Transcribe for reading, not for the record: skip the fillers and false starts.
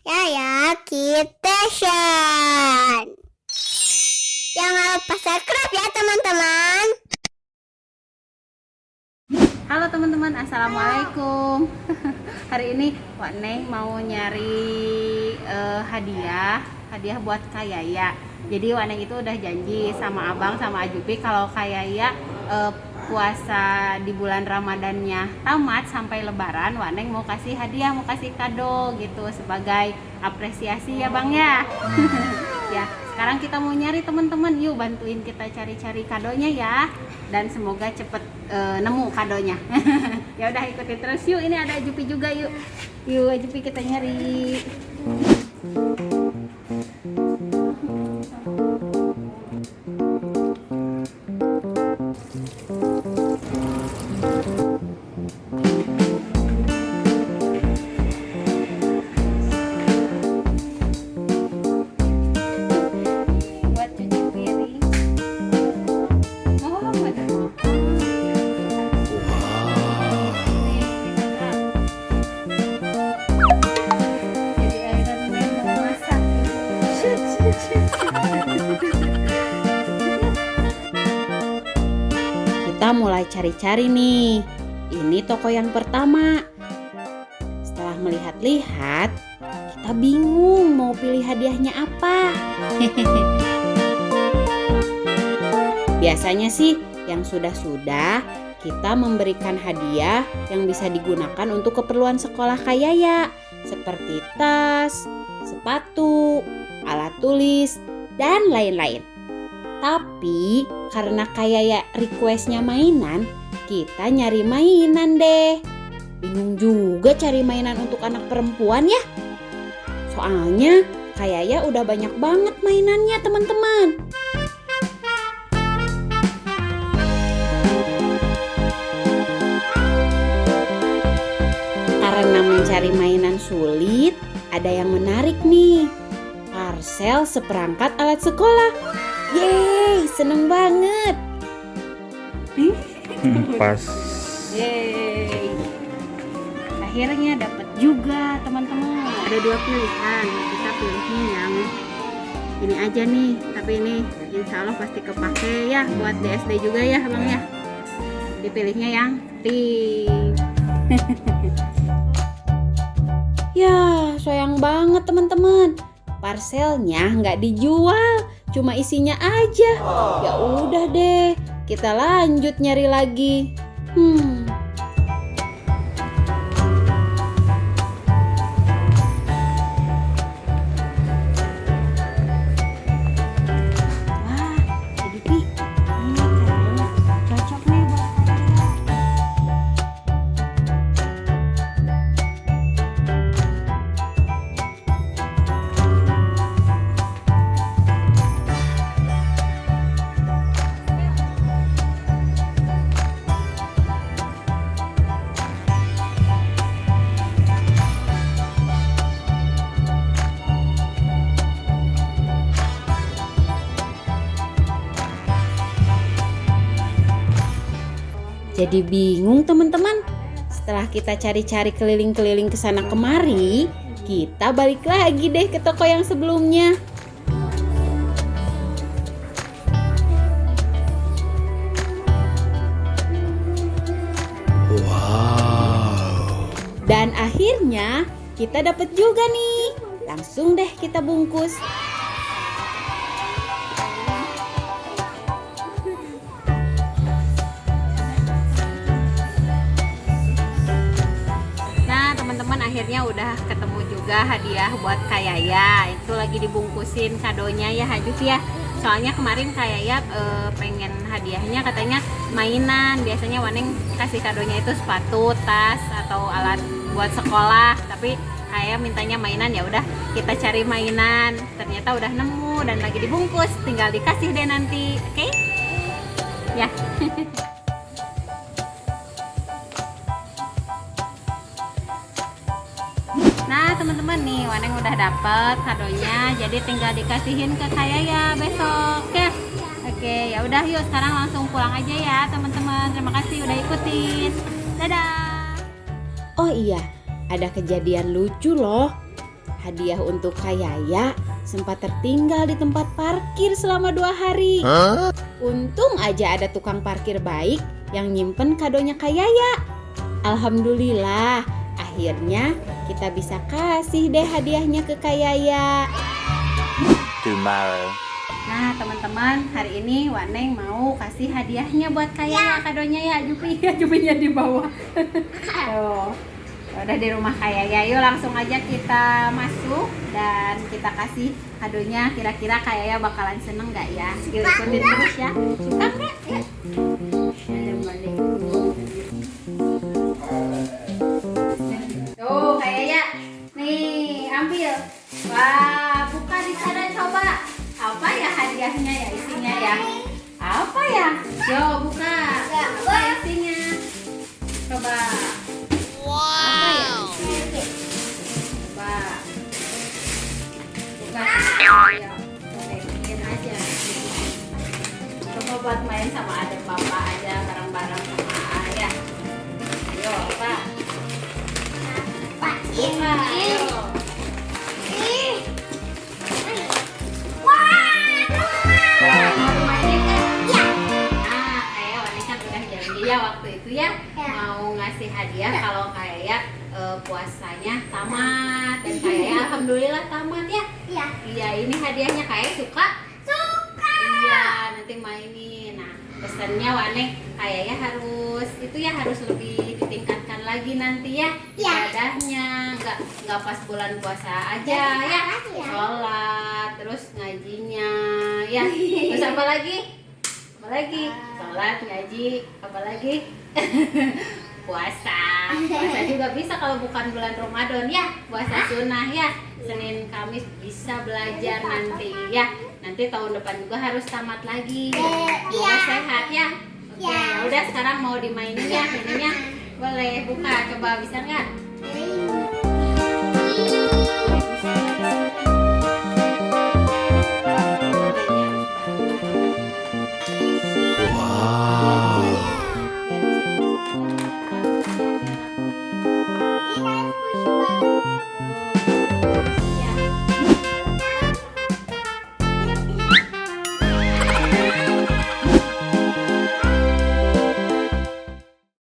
Ya, kita Shan. Jangan lupa subscribe ya teman-teman. Halo teman-teman, assalamualaikum. Hari ini Wak Neng mau nyari hadiah buat Kak Yaya. Jadi Wak Neng itu udah janji sama Abang sama Ajupi kalau Kak Yaya puasa di bulan Ramadannya tamat sampai Lebaran, Wak Neng mau kasih hadiah, mau kasih kado gitu sebagai apresiasi ya Bang ya. Ya, sekarang kita mau nyari teman-teman, yuk bantuin kita cari-cari kadonya ya, dan semoga cepet nemu kadonya. Ya udah ikutin terus yuk, ini ada Ajupi juga yuk Ajupi kita nyari. Buat cuci piring. Oh, ada. Jadi Iron Man mau masak. Kita mulai cari-cari nih. Ini toko yang pertama. Setelah melihat-lihat, kita bingung mau pilih hadiahnya apa. Biasanya sih yang sudah-sudah kita memberikan hadiah yang bisa digunakan untuk keperluan sekolah Kak Yaya, seperti tas, sepatu, alat tulis, dan lain-lain. Tapi karena Kak Yaya requestnya mainan, kita nyari mainan deh. Bingung juga cari mainan untuk anak perempuan ya. Soalnya Kak Yaya udah banyak banget mainannya teman-teman. Karena mencari mainan sulit, ada yang menarik nih. Parcel seperangkat alat sekolah. Yeay, seneng banget. Pas. Yeay. Akhirnya dapat juga teman-teman. Ada dua pilihan. Kita pilihnya yang ini aja nih. Tapi ini insya Allah pasti kepake ya buat DSD juga ya Bang ya. Dipilihnya yang pink. Ya, sayang banget teman-teman. Parselnya nggak dijual, cuma isinya aja. Ya udah deh, kita lanjut nyari lagi. Wah, Ajupi, ini kayaknya cocok nih buat kalian. Jadi bingung teman-teman. Setelah kita cari-cari keliling-keliling ke sana kemari, kita balik lagi deh ke toko yang sebelumnya. Wow. Dan akhirnya kita dapat juga nih. Langsung deh kita bungkus. Nah teman-teman, akhirnya udah ketemu juga hadiah buat Kak Yaya. Itu lagi dibungkusin kadonya ya Ajupi ya. Soalnya kemarin Kak Yaya pengen hadiahnya katanya mainan. Biasanya Wak Neng kasih kadonya itu sepatu, tas, atau alat buat sekolah. Tapi Kak Yaya mintanya mainan, ya udah kita cari mainan. Ternyata udah nemu dan lagi dibungkus. Tinggal dikasih deh nanti. Oke? Ya. Nah teman-teman nih, Wak Neng udah dapet kadonya, jadi tinggal dikasihin ke Kak Yaya besok ya. Oke, ya udah yuk sekarang langsung pulang aja ya teman-teman. Terima kasih udah ikutin. Dadah. Oh iya, ada kejadian lucu loh. Hadiah untuk Kak Yaya sempat tertinggal di tempat parkir selama 2 hari. Untung aja ada tukang parkir baik yang nyimpen kadonya Kak Yaya. Alhamdulillah, akhirnya kita bisa kasih deh hadiahnya ke Kak Yaya. Tomorrow. Nah teman-teman, hari ini Wak Neng mau kasih hadiahnya buat Kak Yaya, kadonya ya. Jupinya di bawah. Tuh, udah di rumah Kak Yaya. Yuk langsung aja kita masuk dan kita kasih kadonya. Kira-kira Kak Yaya bakalan seneng gak ya? Yuk ikutin terus ya. Suka gak? Ya. Tuh Kak Yaya, nih ambil. Wah, buka di sana coba. Apa ya hadiahnya ya, isinya ya? Apa ya? Yo buka. Apa isinya? Coba. Apa ya? Coba. Buka. Ayo. Bikin aja. Coba buat main sama adik bapak aja, bareng-bareng sama ayah. Ayo, apa? Buka. Ayo. Ya waktu itu ya mau ngasih hadiah kalau kayak puasanya tamat dan kayak alhamdulillah tamat ya. Iya ini hadiahnya kayak suka. Iya nanti mainin. Nah pesannya Wane kayaknya harus itu ya harus lebih ditingkatkan lagi nanti ya ibadahnya, nggak pas bulan puasa aja ya, sholat terus ngajinya ya. Terus apa lagi? Sholat, ngaji, apalagi puasa juga bisa kalau bukan bulan Ramadan ya, puasa sunnah ya, Senin Kamis bisa belajar nanti ya, nanti tahun depan juga harus tamat lagi, semoga sehat ya. Oke, udah sekarang mau dimainin ya ininya, boleh buka coba bisa nggak?